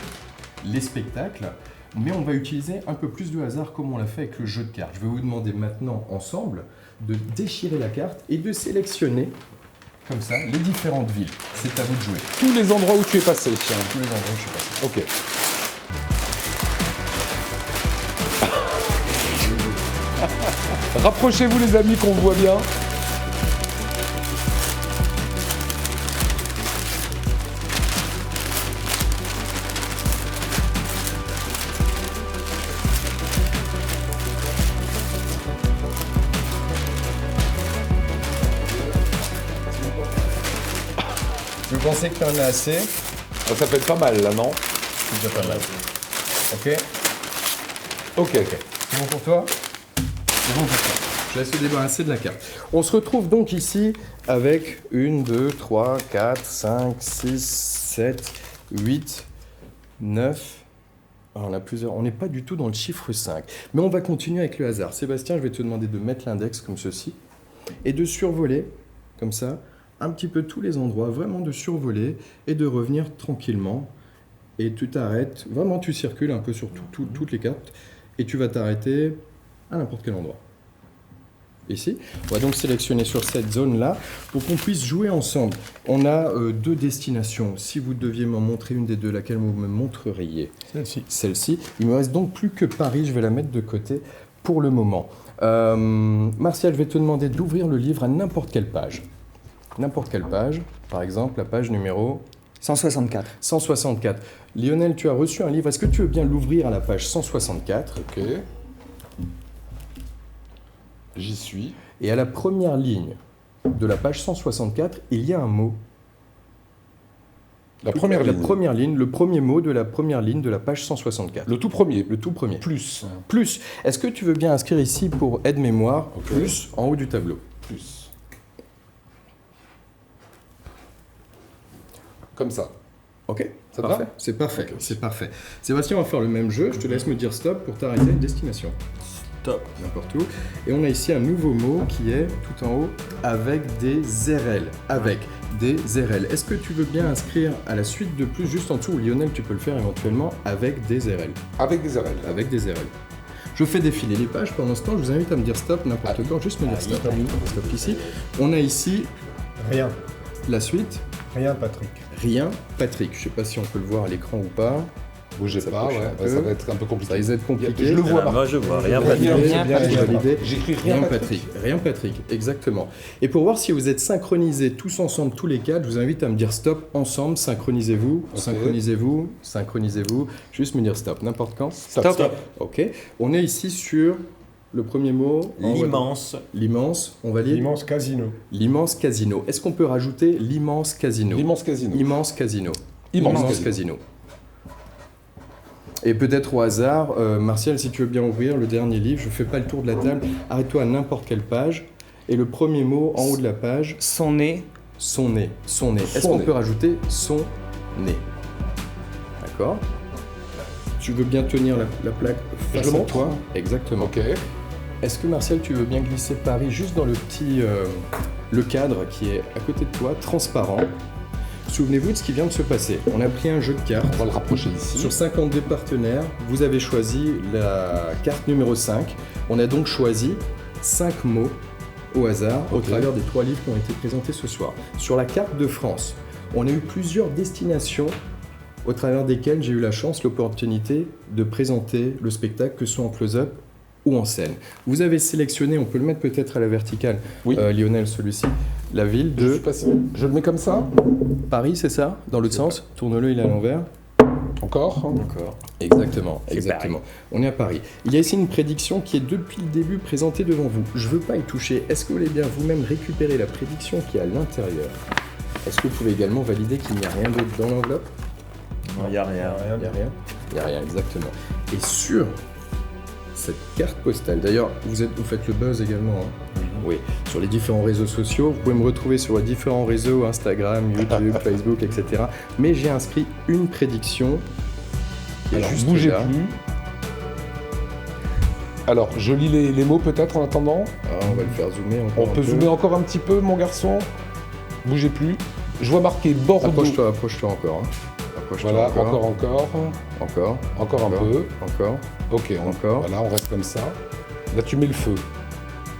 les spectacles, mais on va utiliser un peu plus de hasard comme on l'a fait avec le jeu de cartes. Je vais vous demander maintenant ensemble de déchirer la carte et de sélectionner comme ça les différentes villes. C'est à vous de jouer. Tous les endroits où tu es passé. Tiens. Tous les endroits où je suis passé. Ok. Rapprochez-vous les amis qu'on voit bien. Vous pensez qu'il y en a assez? Ça fait pas mal là, non? C'est déjà pas mal. Ok. C'est bon pour toi? C'est bon pour toi. Je laisse se débarrasser de la carte. On se retrouve donc ici avec 1, 2, 3, 4, 5, 6, 7, 8, 9... Alors, on a plusieurs. On n'est pas du tout dans le chiffre 5. Mais on va continuer avec le hasard. Sébastien, je vais te demander de mettre l'index comme ceci et de survoler, comme ça, un petit peu tous les endroits, vraiment de survoler et de revenir tranquillement. Et tu t'arrêtes, vraiment tu circules un peu sur toutes les cartes et tu vas t'arrêter à n'importe quel endroit. Ici, on va donc sélectionner sur cette zone-là pour qu'on puisse jouer ensemble. On a 2 destinations. Si vous deviez m'en montrer une des deux, laquelle vous me montreriez? Celle-ci. Celle-ci. Il me reste donc plus que Paris. Je vais la mettre de côté pour le moment. Martial, je vais te demander d'ouvrir le livre à n'importe quelle page. N'importe quelle page. Par exemple, la page numéro 164. 164. Lionel, tu as reçu un livre. Est-ce que tu veux bien l'ouvrir à la page 164? Ok. J'y suis. Et à la première ligne de la page 164, il y a un mot. La première ligne, le premier mot de la première ligne de la page 164. Le tout premier. Le tout premier. Plus. Plus. Est-ce que tu veux bien inscrire ici pour aide-mémoire, plus, en haut du tableau? Plus. Comme ça. Ok, ça parfait. va? C'est parfait, okay. C'est parfait. Sébastien, on va faire le même jeu. Je te laisse me dire stop pour t'arrêter à une destination. Stop. N'importe où. Et on a ici un nouveau mot qui est tout en haut, avec des RL. Avec des RL. Est-ce que tu veux bien inscrire à la suite de plus, juste en dessous, ou Lionel, tu peux le faire éventuellement, avec des RL? Avec des RL. Avec des RL. Je fais défiler les pages. Pendant ce temps, je vous invite à me dire stop n'importe quand, juste me dire stop. Stop ici. On a ici... Rien. La suite. Rien, Patrick. Rien, Patrick. Je ne sais pas si on peut le voir à l'écran ou pas. Bougez pas, ça va être un peu compliqué. Ça risque d'être compliqué. Je le vois. Moi, je vois rien, Patrick. J'écris rien, Patrick. Rien, Patrick. Exactement. Et pour voir si vous êtes synchronisés tous ensemble, tous les quatre, je vous invite à me dire stop ensemble. Synchronisez-vous. Okay. Synchronisez-vous. Synchronisez-vous. Juste me dire stop. N'importe quand. Stop. Ok. On est ici sur le premier mot. L'immense. L'immense. On valide. L'immense casino. L'immense casino. Est-ce qu'on peut rajouter l'immense casino? L'immense casino. Immense casino. Immense casino. Et peut-être au hasard, Martial, si tu veux bien ouvrir le dernier livre, je ne fais pas le tour de la table, arrête-toi à n'importe quelle page, et le premier mot en haut de la page... Son nez. Son nez. Son nez. Est-ce qu'on peut rajouter son nez? D'accord. Tu veux bien tenir la plaque face à toi? Exactement. Ok. Est-ce que Martial, tu veux bien glisser Paris juste dans le petit... le cadre qui est à côté de toi, transparent? Souvenez-vous de ce qui vient de se passer. On a pris un jeu de cartes. On va le rapprocher ici. Sur 52 partenaires, vous avez choisi la carte numéro 5. On a donc choisi 5 mots au hasard au travers des 3 livres qui ont été présentés ce soir. Sur la carte de France, on a eu plusieurs destinations au travers desquelles j'ai eu la chance, l'opportunité de présenter le spectacle, que ce soit en close-up ou en scène. Vous avez sélectionné, on peut le mettre peut-être à la verticale, oui. Lionel, celui-ci, la ville de... Je le mets comme ça? Paris, c'est ça? Dans l'autre sens? Tourne-le, il est à l'envers. Encore? Exactement. On est à Paris. Il y a ici une prédiction qui est depuis le début présentée devant vous. Je ne veux pas y toucher. Est-ce que vous voulez bien vous-même récupérer la prédiction qui est à l'intérieur? Est-ce que vous pouvez également valider qu'il n'y a rien d'autre dans l'enveloppe? Non, il n'y a rien. Il n'y a rien, exactement. Et sur cette carte postale, d'ailleurs, vous faites le buzz également, hein? Oui, sur les différents réseaux sociaux. Vous pouvez me retrouver sur les différents réseaux, Instagram, YouTube, Facebook, etc. Mais j'ai inscrit une prédiction. Alors, bougez plus. Alors, je lis les mots peut-être en attendant. On va le faire zoomer encore On peut zoomer encore un petit peu, mon garçon. Bougez plus. Je vois marqué Bordeaux. Approche-toi encore. Hein. Voilà, encore un peu. Encore. Ok, encore. Voilà, on reste comme ça. Là, tu mets le feu.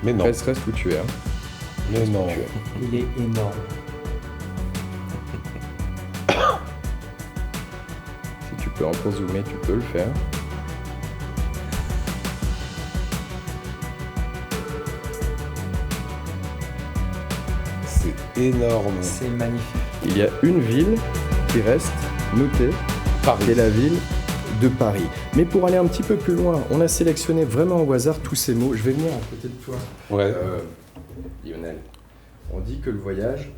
Mais non. Reste où tu es. Hein. Mais non. Il est énorme. Si tu peux encore zoomer, tu peux le faire. C'est énorme. C'est magnifique. Il y a une ville qui reste notée, qui est la ville de Paris. Mais pour aller un petit peu plus loin, on a sélectionné vraiment au hasard tous ces mots. Je vais venir à côté de toi, ouais. Lionel. On dit que le voyage,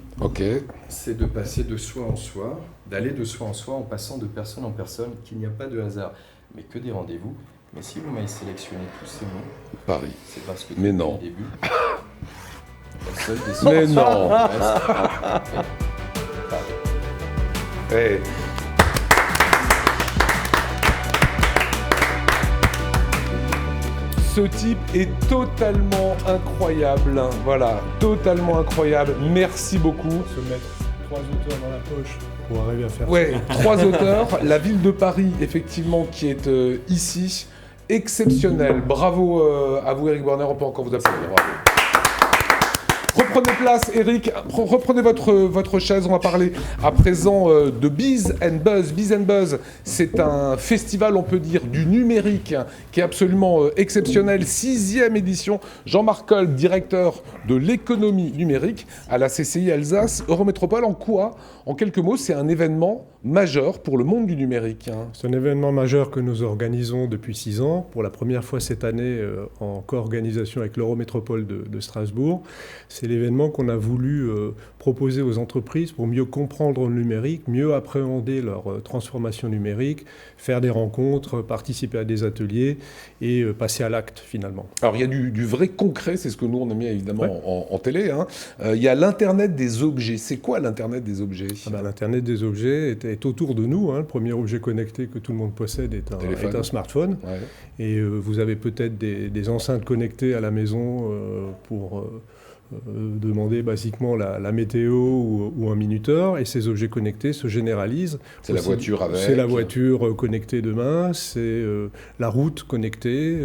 c'est de passer de soi en soi, d'aller de soi en soi en passant de personne en personne, qu'il n'y a pas de hasard, mais que des rendez-vous. Mais si vous m'avez sélectionné tous ces mots, Paris, c'est parce que mais depuis non. le début, la seule destination Mais non. Hey. Ce type est totalement incroyable. Voilà, totalement incroyable. Merci beaucoup. Se mettre 3 auteurs dans la poche pour arriver à faire Ouais, ça. 3 auteurs. La ville de Paris, effectivement, qui est ici. Exceptionnel. Bravo à vous, Eric Borner. On peut encore vous applaudir. Bravo. Reprenez place, Eric. Reprenez votre chaise. On va parler à présent de Biz and Buzz. Biz and Buzz, c'est un festival, on peut dire, du numérique qui est absolument exceptionnel. 6e édition. Jean-Marc Kolb, directeur de l'économie numérique à la CCI Alsace Eurométropole. En quoi, en quelques mots, c'est un événement majeur pour le monde du numérique. C'est un événement majeur que nous organisons depuis 6 ans, pour la première fois cette année en co-organisation avec l'Eurométropole de Strasbourg. C'est l'événement qu'on a voulu proposer aux entreprises pour mieux comprendre le numérique, mieux appréhender leur transformation numérique, faire des rencontres, participer à des ateliers et passer à l'acte finalement. Alors il y a du vrai concret, c'est ce que nous on a mis évidemment en télé. Il y a l'Internet des objets. C'est quoi l'Internet des objets ? L'Internet des objets est autour de nous. Le premier objet connecté que tout le monde possède est un smartphone. Ouais. Et vous avez peut-être des enceintes connectées à la maison pour demander basiquement la météo ou un minuteur. Et ces objets connectés se généralisent. C'est la voiture avec. C'est la voiture connectée demain, c'est la route connectée,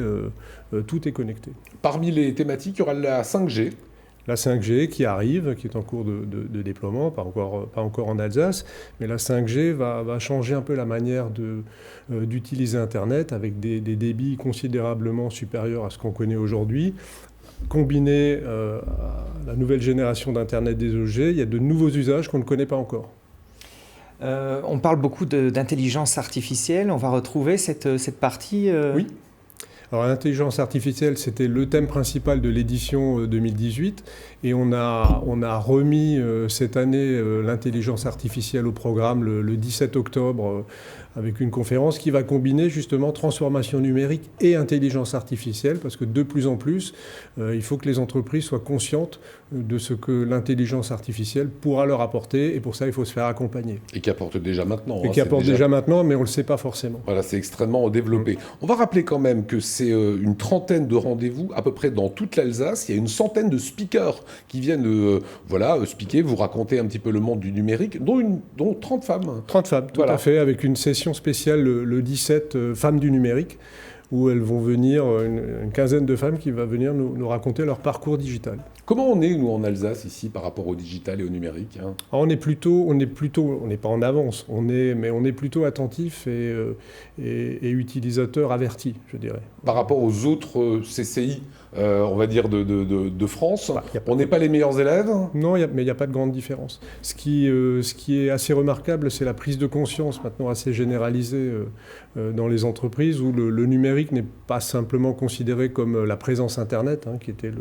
tout est connecté. Parmi les thématiques, il y aura la 5G. La 5G qui arrive, qui est en cours de déploiement, pas encore en Alsace, mais la 5G va changer un peu la manière d'utiliser Internet avec des débits considérablement supérieurs à ce qu'on connaît aujourd'hui. Combiné à la nouvelle génération d'Internet des objets, il y a de nouveaux usages qu'on ne connaît pas encore. On parle beaucoup d'intelligence artificielle, on va retrouver cette partie Oui. Alors l'intelligence artificielle, c'était le thème principal de l'édition 2018 et on a remis cette année l'intelligence artificielle au programme le 17 octobre avec une conférence qui va combiner justement transformation numérique et intelligence artificielle parce que de plus en plus, il faut que les entreprises soient conscientes de ce que l'intelligence artificielle pourra leur apporter et pour ça, il faut se faire accompagner. Et qui apporte déjà maintenant. Et qui apporte déjà maintenant, mais on ne le sait pas forcément. Voilà, c'est extrêmement développé. On va rappeler quand même que c'est une trentaine de rendez-vous à peu près dans toute l'Alsace. Il y a une centaine de speakers qui viennent speaker, vous raconter un petit peu le monde du numérique, dont 30 femmes. 30 femmes, tout à fait, avec une session spéciale le 17 Femmes du numérique, où elles vont venir, une quinzaine de femmes qui vont venir nous raconter leur parcours digital. Comment on est, nous, en Alsace, ici, par rapport au digital et au numérique on n'est pas en avance, mais on est plutôt attentif et utilisateur averti, je dirais. Par rapport aux autres CCI, on va dire, de France, on n'est pas les meilleurs élèves ? Non, mais il n'y a pas de grande différence. Ce qui est assez remarquable, c'est la prise de conscience maintenant assez généralisée dans les entreprises où le numérique n'est pas simplement considéré comme la présence Internet, qui était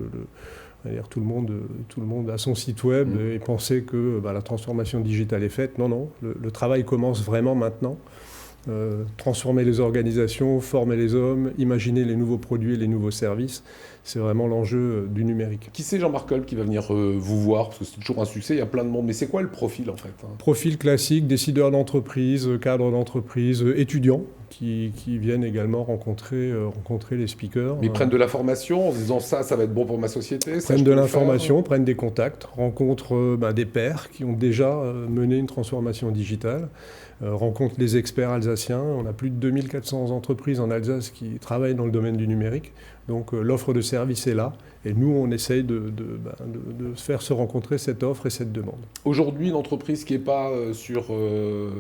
tout le monde a son site web et pensait que la transformation digitale est faite. Non, le travail commence vraiment maintenant. Transformer les organisations, former les hommes, imaginer les nouveaux produits et les nouveaux services, c'est vraiment l'enjeu du numérique. Qui c'est Jean-Marc Kolb qui va venir vous voir ? Parce que c'est toujours un succès, il y a plein de monde. Mais c'est quoi le profil en fait ? Profil classique, décideurs d'entreprise, cadres d'entreprise, étudiants qui viennent également rencontrer les speakers. Mais ils prennent de la formation en se disant ça va être bon pour ma société. Prennent de l'information, prennent des contacts, rencontrent des pairs qui ont déjà mené une transformation digitale. Rencontre les experts alsaciens. On a plus de 2400 entreprises en Alsace qui travaillent dans le domaine du numérique. Donc l'offre de service est là. Et nous, on essaye de faire se rencontrer cette offre et cette demande. Aujourd'hui, une entreprise qui n'est pas sur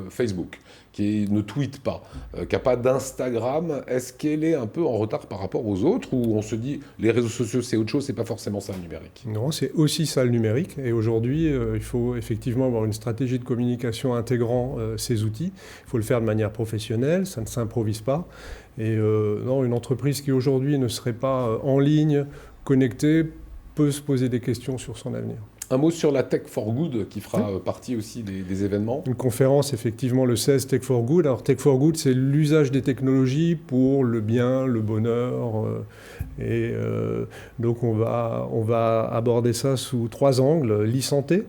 Facebook, qui ne tweete pas, qui n'a pas d'Instagram, est-ce qu'elle est un peu en retard par rapport aux autres ou on se dit les réseaux sociaux c'est autre chose, c'est pas forcément ça le numérique ? Non, c'est aussi ça le numérique. Et aujourd'hui, il faut effectivement avoir une stratégie de communication intégrant ces outils. Il faut le faire de manière professionnelle, ça ne s'improvise pas. Et non, une entreprise qui aujourd'hui ne serait pas en ligne, connectée, peut se poser des questions sur son avenir. Un mot sur la Tech for Good qui fera partie aussi des événements. Une conférence effectivement le 16 Tech for Good. Alors Tech for Good, c'est l'usage des technologies pour le bien, le bonheur. Donc on va aborder ça sous 3 angles. l'e-santé,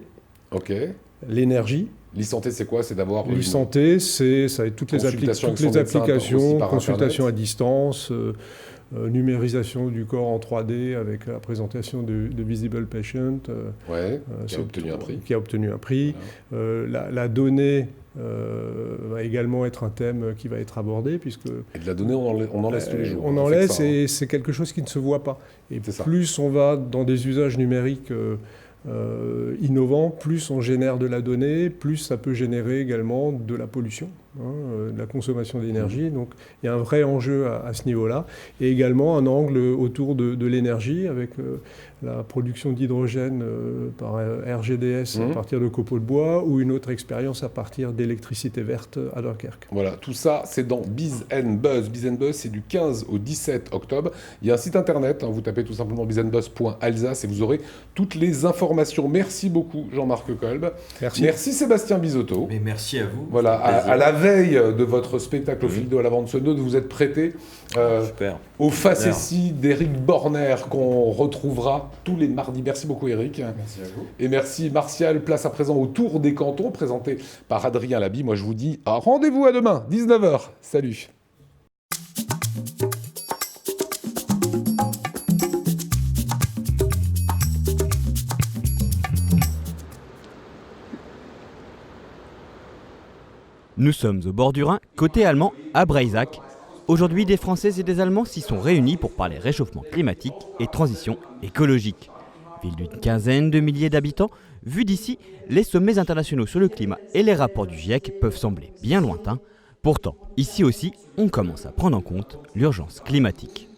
l'énergie. L'e-santé, c'est quoi? C'est d'avoir l'e-santé, ça va être toutes les applications, consultation à distance, numérisation du corps en 3D avec la présentation de Visible Patient, qui a obtenu un prix. Voilà. La donnée va également être un thème qui va être abordé, puisque... Et de la donnée, on en laisse tous les jours. On en laisse et c'est quelque chose qui ne se voit pas. Et plus on va dans des usages numériques innovants, plus on génère de la donnée, plus ça peut générer également de la pollution, de la consommation d'énergie. Donc il y a un vrai enjeu à ce niveau-là. Et également un angle autour de l'énergie avec la production d'hydrogène par RGDS à partir de copeaux de bois, ou une autre expérience à partir d'électricité verte à Dunkerque. Voilà, tout ça c'est dans Biz & Buzz. Biz & Buzz, c'est du 15 au 17 octobre. Il y a un site internet, vous tapez tout simplement bizandbuzz.alsace et vous aurez toutes les informations. Merci beaucoup Jean-Marc Kolb. Merci Sébastien Bizotto. Mais merci à vous. Voilà, à la veille de votre spectacle au fil d'eau à la vente sonore, vous êtes prêté aux facéties d'Éric Borner qu'on retrouvera tous les mardis. Merci beaucoup Éric. Merci à vous. Et merci Martial. Place à présent au Tour des Cantons, présenté par Adrien Laby. Moi je vous dis rendez-vous à demain, 19h. Salut. Nous sommes au bord du Rhin, côté allemand, à Breisach. Aujourd'hui, des Français et des Allemands s'y sont réunis pour parler réchauffement climatique et transition écologique. Ville d'une quinzaine de milliers d'habitants, vu d'ici, les sommets internationaux sur le climat et les rapports du GIEC peuvent sembler bien lointains. Pourtant, ici aussi, on commence à prendre en compte l'urgence climatique.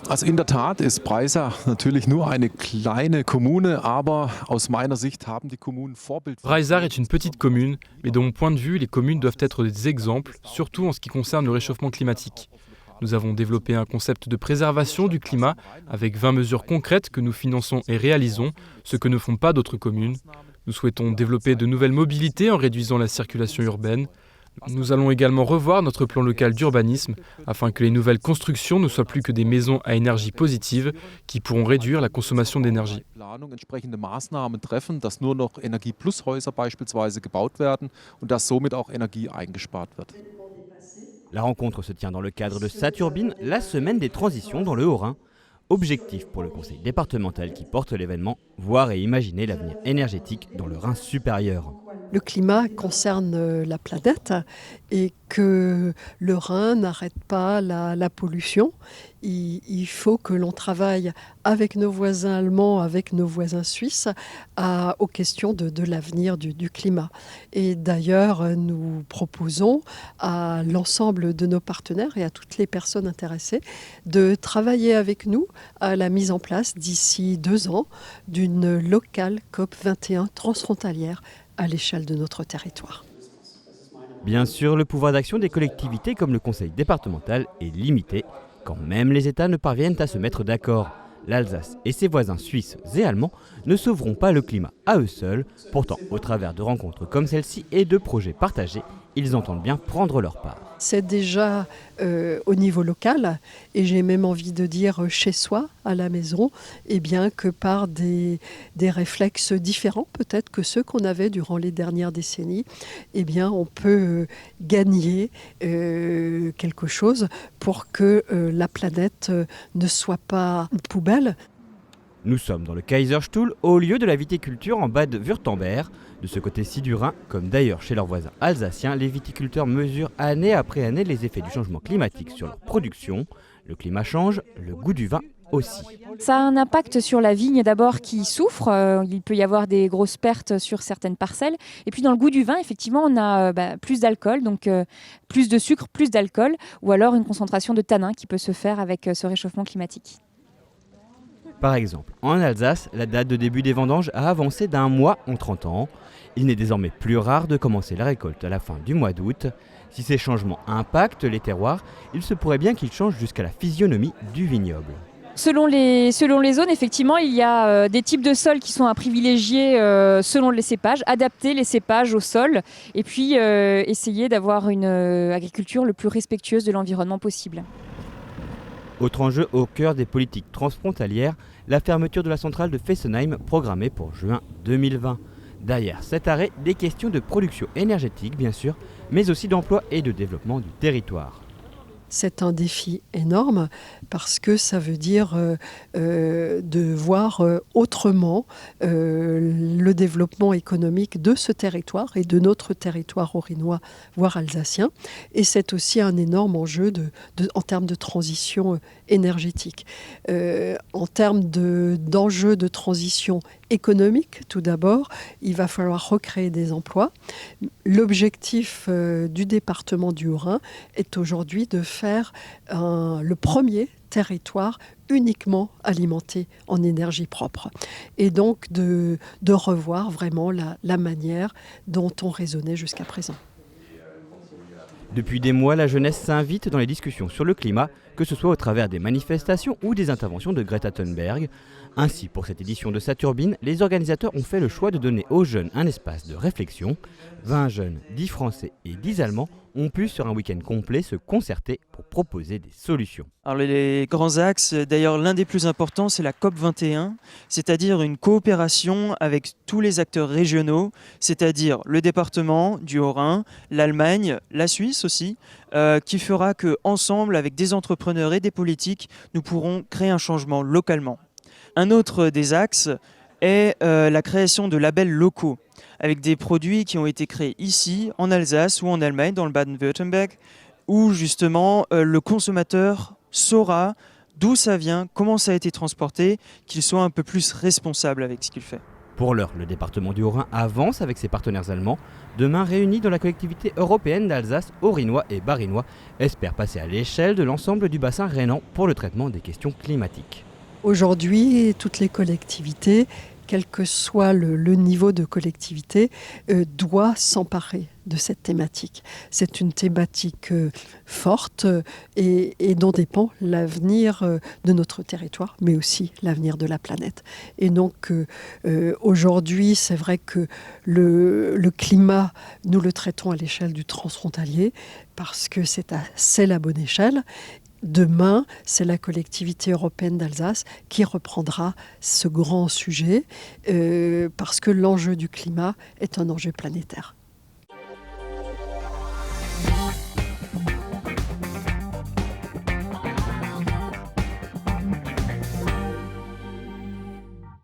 Also in der Tat ist Breisach natürlich nur eine kleine Kommune, aber aus meiner Sicht haben die Kommunen Vorbild. Breisach est une petite commune, mais de mon point de vue, les communes doivent être des exemples, surtout en ce qui concerne le réchauffement climatique. Nous avons développé un concept de préservation du climat avec 20 mesures concrètes que nous finançons et réalisons, ce que ne font pas d'autres communes. Nous souhaitons développer de nouvelles mobilités en réduisant la circulation urbaine. Nous allons également revoir notre plan local d'urbanisme afin que les nouvelles constructions ne soient plus que des maisons à énergie positive qui pourront réduire la consommation d'énergie. Entsprechende Maßnahmen treffen, dass nur noch Energie-Plus-Häuser beispielsweise gebaut werden und dass somit auch Energie eingespart wird. La rencontre se tient dans le cadre de Saturbine, la semaine des transitions dans le Haut-Rhin. Objectif pour le conseil départemental qui porte l'événement, voir et imaginer l'avenir énergétique dans le Rhin supérieur. Le climat concerne la planète et que le Rhin n'arrête pas la pollution. Il faut que l'on travaille avec nos voisins allemands, avec nos voisins suisses, aux questions de l'avenir du climat. Et d'ailleurs, nous proposons à l'ensemble de nos partenaires et à toutes les personnes intéressées de travailler avec nous à la mise en place d'ici 2 ans d'une locale COP21 transfrontalière à l'échelle de notre territoire. Bien sûr, le pouvoir d'action des collectivités comme le conseil départemental est limité, quand même les États ne parviennent à se mettre d'accord. L'Alsace et ses voisins suisses et allemands ne sauveront pas le climat à eux seuls. Pourtant, au travers de rencontres comme celle-ci et de projets partagés, ils entendent bien prendre leur part. C'est déjà au niveau local, et j'ai même envie de dire chez soi, à la maison, eh bien que par des réflexes différents peut-être que ceux qu'on avait durant les dernières décennies, eh bien on peut gagner quelque chose pour que la planète ne soit pas une poubelle. Nous sommes dans le Kaiserstuhl, au lieu de la viticulture en Bade-Wurtemberg. De ce côté-ci du Rhin, comme d'ailleurs chez leurs voisins alsaciens, les viticulteurs mesurent année après année les effets du changement climatique sur leur production. Le climat change, le goût du vin aussi. Ça a un impact sur la vigne d'abord qui souffre. Il peut y avoir des grosses pertes sur certaines parcelles. Et puis dans le goût du vin, effectivement, on a plus d'alcool, donc plus de sucre, plus d'alcool, ou alors une concentration de tanins qui peut se faire avec ce réchauffement climatique. Par exemple, en Alsace, la date de début des vendanges a avancé d'1 mois en 30 ans. Il n'est désormais plus rare de commencer la récolte à la fin du mois d'août. Si ces changements impactent les terroirs, il se pourrait bien qu'ils changent jusqu'à la physionomie du vignoble. Selon les zones, effectivement, il y a des types de sols qui sont à privilégier selon les cépages, adapter les cépages au sol et puis essayer d'avoir une agriculture le plus respectueuse de l'environnement possible. Autre enjeu au cœur des politiques transfrontalières, la fermeture de la centrale de Fessenheim programmée pour juin 2020. Derrière cet arrêt, des questions de production énergétique bien sûr, mais aussi d'emploi et de développement du territoire. C'est un défi énorme parce que ça veut dire de voir autrement le développement économique de ce territoire et de notre territoire haut-rhinois, voire alsacien. Et c'est aussi un énorme enjeu en termes de transition énergétique. En termes d'enjeux de transition économique, tout d'abord, il va falloir recréer des emplois. L'objectif du département du Haut-Rhin est aujourd'hui de faire le premier territoire uniquement alimenté en énergie propre. Et donc de revoir vraiment la manière dont on raisonnait jusqu'à présent. Depuis des mois, la jeunesse s'invite dans les discussions sur le climat, que ce soit au travers des manifestations ou des interventions de Greta Thunberg. Ainsi, pour cette édition de Saturbine, les organisateurs ont fait le choix de donner aux jeunes un espace de réflexion. 20 jeunes, 10 Français et 10 Allemands ont pu, sur un week-end complet, se concerter pour proposer des solutions. Alors les grands axes, d'ailleurs l'un des plus importants, c'est la COP21, c'est-à-dire une coopération avec tous les acteurs régionaux, c'est-à-dire le département du Haut-Rhin, l'Allemagne, la Suisse aussi, qui fera qu'ensemble, avec des entrepreneurs et des politiques, nous pourrons créer un changement localement. Un autre des axes est la création de labels locaux, avec des produits qui ont été créés ici, en Alsace ou en Allemagne, dans le Baden-Württemberg, où justement le consommateur saura d'où ça vient, comment ça a été transporté, qu'il soit un peu plus responsable avec ce qu'il fait. Pour l'heure, le département du Haut-Rhin avance avec ses partenaires allemands. Demain, réunis dans la collectivité européenne d'Alsace, Haut-Rhinois et Bas-Rhinois espèrent passer à l'échelle de l'ensemble du bassin rhénan pour le traitement des questions climatiques. Aujourd'hui, toutes les collectivités, quel que soit le niveau de collectivité, doivent s'emparer de cette thématique. C'est une thématique forte et dont dépend l'avenir de notre territoire, mais aussi l'avenir de la planète. Et donc aujourd'hui, c'est vrai que le climat, nous le traitons à l'échelle du transfrontalier parce que c'est la bonne échelle. Demain, c'est la collectivité européenne d'Alsace qui reprendra ce grand sujet parce que l'enjeu du climat est un enjeu planétaire.